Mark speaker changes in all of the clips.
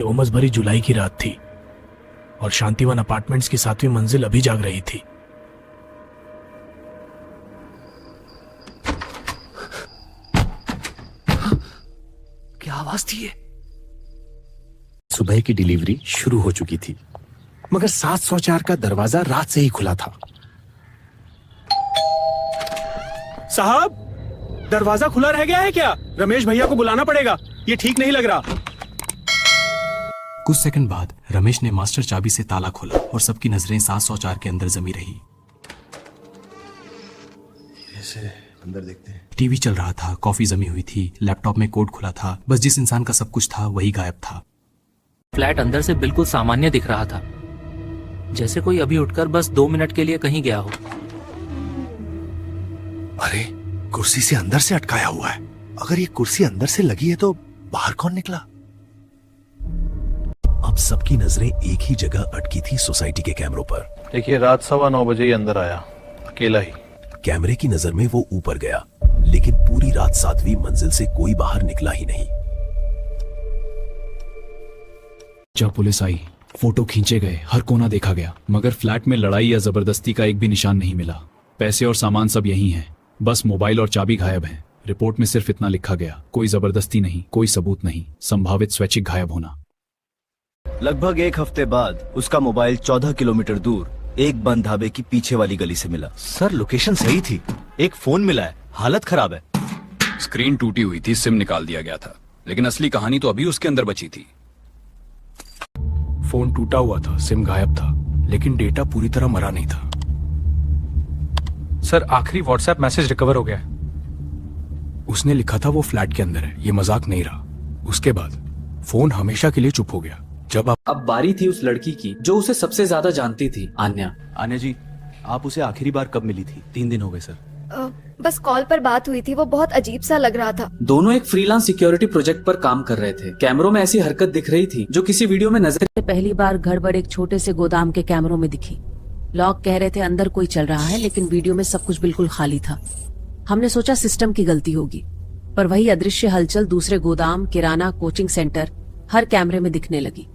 Speaker 1: उमस भरी जुलाई की रात थी और शांतिवन अपार्टमेंट्स की 7वीं मंजिल अभी जाग रही थी।
Speaker 2: क्या आवाज थी ये?
Speaker 3: सुबह की डिलीवरी शुरू हो चुकी थी, मगर 704 का दरवाजा रात से ही खुला था।
Speaker 1: साहब, दरवाजा खुला रह गया है क्या? रमेश भैया को बुलाना पड़ेगा, ये ठीक नहीं लग रहा।
Speaker 4: कुछ सेकंड बाद रमेश ने मास्टर चाबी से ताला खोला और सबकी नजरें 704 के अंदर जमी रही।
Speaker 3: ऐसे अंदर देखते हैं।
Speaker 4: टीवी चल रहा था, कॉफी जमी हुई थी, लैपटॉप में कोड खुला था, बस जिस इंसान का सब कुछ था वही गायब था।
Speaker 2: फ्लैट अंदर से बिल्कुल सामान्य दिख रहा था, जैसे कोई अभी उठकर बस 2 मिनट के लिए कहीं गया हो।
Speaker 3: अरे, कुर्सी से अंदर से अटकाया हुआ है। अगर ये कुर्सी अंदर से लगी है तो बाहर कौन निकला? अब सबकी नजरें एक ही जगह अटकी थी, सोसाइटी के कैमरों पर।
Speaker 5: देखिए, रात 9:15 बजे ही अंदर आया, अकेला ही।
Speaker 3: कैमरे की नजर में वो ऊपर गया, लेकिन पूरी रात 7वीं मंजिल से कोई बाहर निकला ही नहीं।
Speaker 6: जब पुलिस आई, फोटो खींचे गए, हर कोना देखा गया, मगर फ्लैट में लड़ाई या जबरदस्ती का एक भी निशान नहीं मिला। पैसे और सामान सब यहीं हैं, बस मोबाइल और चाबी गायब हैं। रिपोर्ट में सिर्फ इतना लिखा गया, कोई जबरदस्ती नहीं, कोई सबूत नहीं, संभावित स्वैच्छिक गायब होना।
Speaker 7: लगभग 1 हफ्ते बाद उसका मोबाइल 14 किलोमीटर दूर एक बंद ढाबे की पीछे वाली गली से मिला।
Speaker 3: सर, लोकेशन सही थी।
Speaker 7: एक फोन मिला है, हालत खराब है।
Speaker 8: स्क्रीन टूटी हुई थी, सिम निकाल दिया गया था, लेकिन असली कहानी तो अभी उसके अंदर बची थी।
Speaker 1: फोन टूटा हुआ था, सिम गायब था, लेकिन डेटा पूरी तरह मरा नहीं था।
Speaker 9: सर, आखिरी व्हाट्सएप मैसेज रिकवर हो गया है।
Speaker 1: उसने लिखा था वो फ्लैट के अंदर है, ये मजाक नहीं रहा। उसके बाद फोन हमेशा के लिए चुप हो गया।
Speaker 4: अब बारी थी उस लड़की की जो उसे सबसे ज्यादा जानती थी, आन्या।
Speaker 7: आन्या जी, आप उसे आखिरी बार कब मिली थी? 3 दिन हो गए सर।
Speaker 10: बस कॉल पर बात हुई थी, वो बहुत अजीब सा लग रहा था।
Speaker 4: दोनों एक फ्रीलांस सिक्योरिटी प्रोजेक्ट पर काम कर रहे थे। कैमरों में ऐसी हरकत दिख रही थी जो किसी वीडियो में नजर।
Speaker 11: पहली बार गड़बड़ एक छोटे से गोदाम के कैमरों में दिखी। लोग कह रहे थे अंदर कोई चल रहा है, लेकिन वीडियो में सब कुछ बिल्कुल खाली था। हमने सोचा सिस्टम की गलती होगी, पर वही अदृश्य हलचल दूसरे गोदाम, किराना, कोचिंग सेंटर, हर कैमरे में दिखने लगी।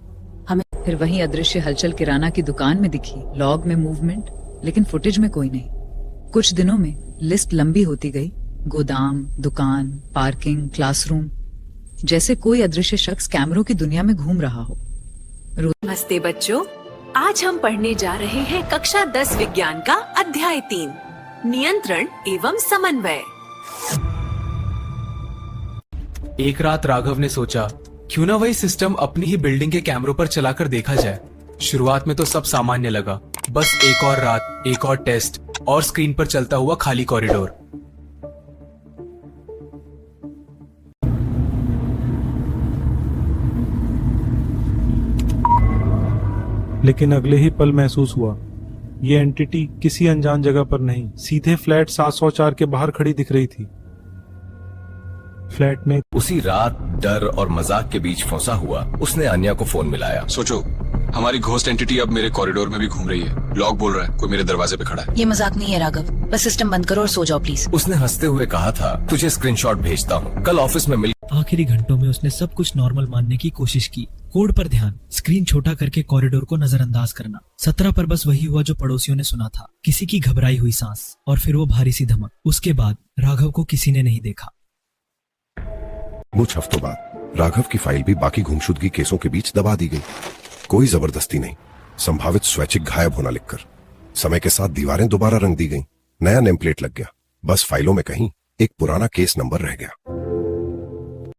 Speaker 12: फिर वही अदृश्य हलचल किराना की दुकान में दिखी। लॉग में मूवमेंट, लेकिन फुटेज में कोई नहीं। कुछ दिनों में लिस्ट लंबी होती गई। गोदाम, दुकान, पार्किंग, क्लासरूम, जैसे कोई अदृश्य शख्स कैमरों की दुनिया में घूम रहा हो।
Speaker 13: नमस्ते बच्चों, आज हम पढ़ने जा रहे हैं कक्षा 10 विज्ञान का अध्याय 3, नियंत्रण एवं समन्वय।
Speaker 9: एक रात राघव ने सोचा, क्यों ना वही सिस्टम अपनी ही बिल्डिंग के कैमरों पर चलाकर देखा जाए। शुरुआत में तो सब सामान्य लगा, बस एक और रात, एक और टेस्ट और स्क्रीन पर चलता हुआ खाली कॉरिडोर।
Speaker 5: लेकिन अगले ही पल महसूस हुआ, ये एंटिटी किसी अनजान जगह पर नहीं, सीधे फ्लैट 704 के बाहर खड़ी दिख रही थी। फ्लैट में
Speaker 3: उसी रात डर और मजाक के बीच फंसा हुआ उसने आन्या को फोन मिलाया।
Speaker 8: सोचो, हमारी घोस्ट एंटिटी अब मेरे कॉरिडोर में भी घूम रही है। लॉग बोल रहा है कोई मेरे दरवाजे पे खड़ा है।
Speaker 11: ये मजाक नहीं है राघव, बस सिस्टम बंद करो और सो जाओ प्लीज।
Speaker 3: उसने हंसते हुए कहा था, तुझे स्क्रीनशॉट भेजता हूँ, कल ऑफिस में मिल।
Speaker 14: आखिरी घंटों में उसने सब कुछ नॉर्मल मानने की कोशिश की। कोड पर ध्यान, स्क्रीन छोटा करके कॉरिडोर को नजरअंदाज करना। 17 पर बस वही हुआ जो पड़ोसियों ने सुना था, किसी की घबराई हुई सांस और फिर वो भारी सी धमक। उसके बाद राघव को किसी ने नहीं देखा।
Speaker 15: कुछ हफ्तों बाद राघव की फाइल भी बाकी गुमशुदगी केसों के बीच दबा दी गई। कोई जबरदस्ती नहीं, संभावित स्वैच्छिक गायब होना लिखकर। समय के साथ दीवारें दोबारा रंग दी गईं, नया नेम प्लेट लग गया। बस फाइलों में कहीं एक पुराना केस नंबर रह गया।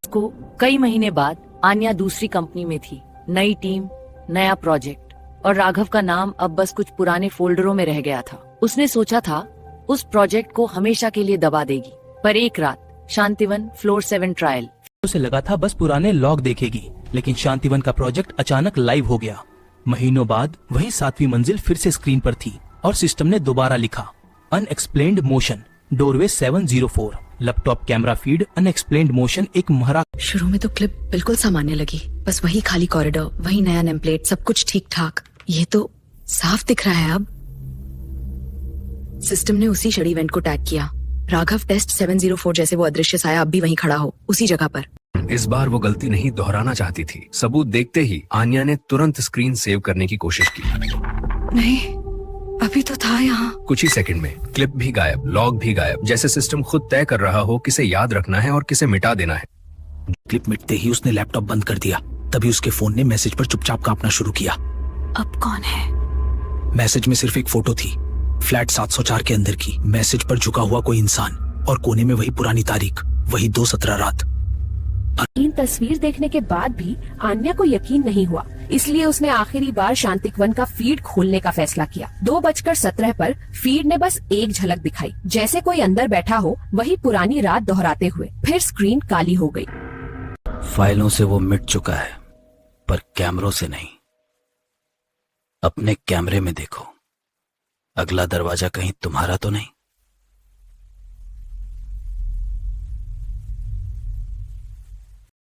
Speaker 11: को कई महीने बाद आन्या दूसरी कंपनी में थी। नई टीम, नया प्रोजेक्ट, और राघव का नाम अब बस कुछ पुराने फोल्डरों में रह गया था। उसने सोचा था उस प्रोजेक्ट को हमेशा के लिए दबा देगी, पर एक रात शांतिवन फ्लोर 7 ट्रायल
Speaker 2: उसे लगा था बस पुराने लॉग देखेगी, लेकिन शांतिवन का प्रोजेक्ट अचानक लाइव हो गया। महीनों बाद वही 7वीं मंजिल फिर से स्क्रीन पर थी और सिस्टम ने दोबारा लिखा, unexplained motion, doorway 704, laptop camera feed, unexplained motion. एक महरा।
Speaker 13: शुरू में तो क्लिप बिल्कुल सामान्य लगी, बस वही खाली कॉरिडोर, वही नया नेम प्लेट, सब कुछ ठीक ठाक। ये तो साफ दिख रहा है। अब सिस्टम ने उसी छड़ी इवेंट को टैग किया। राघव टेस्ट 704 जैसे वो अदृश्य साया अब भी वहीं खड़ा हो, उसी जगह पर।
Speaker 3: इस बार वो गलती नहीं दोहराना चाहती थी। सबूत देखते ही आन्या ने तुरंत स्क्रीन सेव करने की कोशिश की।
Speaker 10: नहीं, अभी तो था यहाँ।
Speaker 3: कुछ ही सेकंड में क्लिप भी गायब, लॉग भी गायब, जैसे सिस्टम खुद तय कर रहा हो किसे याद रखना है और किसे मिटा देना है।
Speaker 2: क्लिप मिटते ही उसने लैपटॉप बंद कर दिया। तभी उसके फोन ने मैसेज पर चुपचाप कांपना शुरू किया।
Speaker 13: अब कौन है?
Speaker 2: मैसेज में सिर्फ एक फोटो थी, फ्लैट 704 के अंदर की। मैसेज पर झुका हुआ कोई इंसान और कोने में वही पुरानी तारीख, वही 2/17 रात।
Speaker 16: इन तस्वीर देखने के बाद भी आन्या को यकीन नहीं हुआ, इसलिए उसने आखिरी बार शांतिवन का फीड खोलने का फैसला किया। 2:17 पर फीड ने बस एक झलक दिखाई, जैसे कोई अंदर बैठा हो वही पुरानी रात दोहराते हुए। फिर स्क्रीन काली हो गई।
Speaker 2: फाइलों से वो मिट चुका है, पर कैमरों से नहीं। अपने कैमरे में देखो, अगला दरवाजा कहीं तुम्हारा तो नहीं।